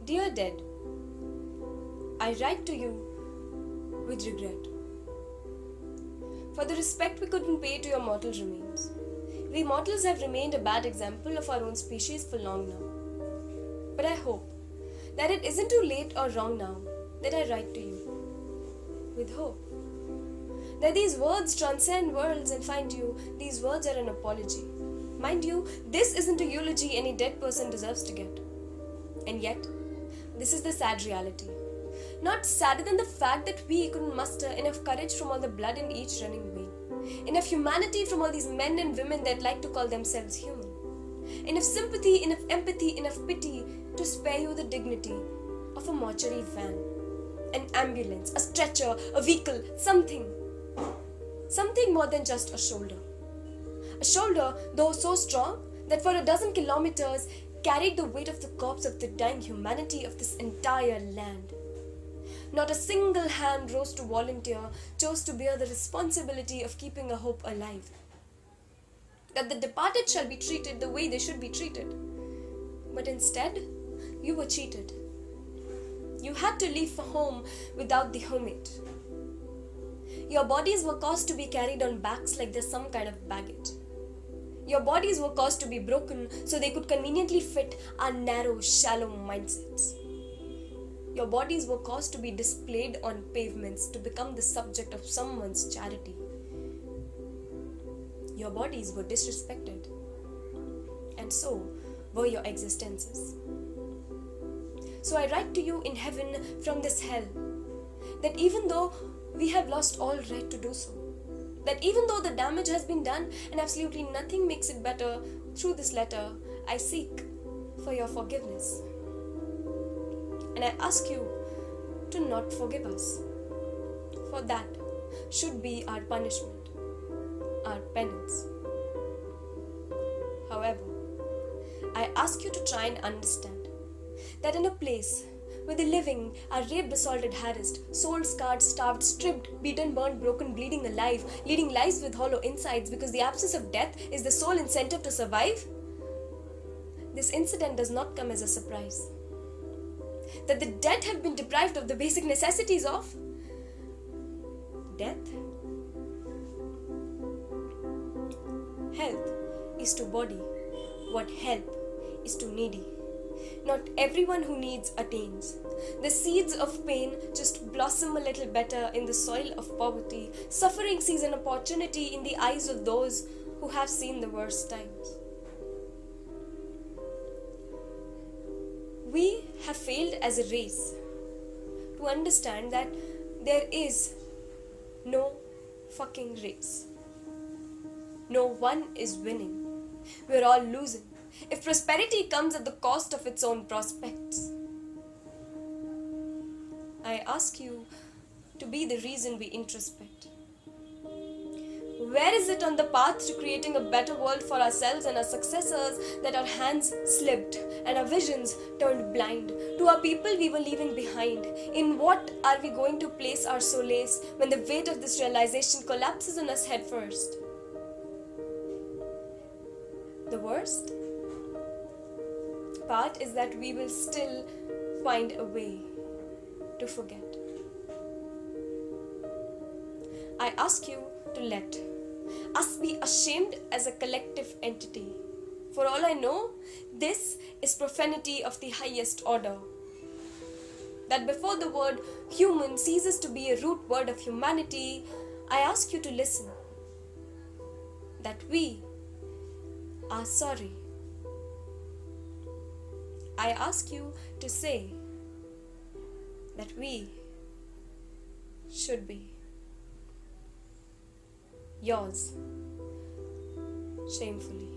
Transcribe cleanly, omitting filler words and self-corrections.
Dear Dead, I write to you with regret for the respect we couldn't pay to your mortal remains. We mortals have remained a bad example of our own species for long now. But I hope that it isn't too late or wrong now that I write to you with hope that these words transcend worlds and find you. These words are an apology. Mind you, this isn't a eulogy any dead person deserves to get. And yet, this is the sad reality. Not sadder than the fact that we couldn't muster enough courage from all the blood in each running vein, enough humanity from all these men and women that like to call themselves human, enough sympathy, enough empathy, enough pity to spare you the dignity of a mortuary van, an ambulance, a stretcher, a vehicle, something more than just a shoulder. A shoulder, though so strong that for 12 kilometers carried the weight of the corpse of the dying humanity of this entire land. Not a single hand rose to volunteer, chose to bear the responsibility of keeping a hope alive. That the departed shall be treated the way they should be treated. But instead, you were cheated. You had to leave for home without the homemate. Your bodies were caused to be carried on backs like they're some kind of baggage. Your bodies were caused to be broken so they could conveniently fit our narrow, shallow mindsets. Your bodies were caused to be displayed on pavements to become the subject of someone's charity. Your bodies were disrespected, and so were your existences. So I write to you in heaven from this hell, that even though we have lost all right to do so, that even though the damage has been done and absolutely nothing makes it better, through this letter, I seek for your forgiveness. And I ask you to not forgive us, for that should be our punishment, our penance. However, I ask you to try and understand that in a place where the living are raped, assaulted, harassed, sold, scarred, starved, stripped, beaten, burned, broken, bleeding alive, leading lives with hollow insides because the absence of death is the sole incentive to survive, this incident does not come as a surprise. That the dead have been deprived of the basic necessities of death. Health is to body what help is to needy. Not everyone who needs attains. The seeds of pain just blossom a little better in the soil of poverty. Suffering sees an opportunity in the eyes of those who have seen the worst times. We have failed as a race to understand that there is no fucking race. No one is winning. We're all losing. If prosperity comes at the cost of its own prospects, I ask you to be the reason we introspect. Where is it on the path to creating a better world for ourselves and our successors that our hands slipped and our visions turned blind to our people we were leaving behind? In what are we going to place our solace when the weight of this realization collapses on us headfirst? The worst part is that we will still find a way to forget. I ask you to let us be ashamed as a collective entity. For all I know, this is profanity of the highest order. That before the word human ceases to be a root word of humanity, I ask you to listen. That we are sorry. I ask you to say that we should be. Yours, shamefully.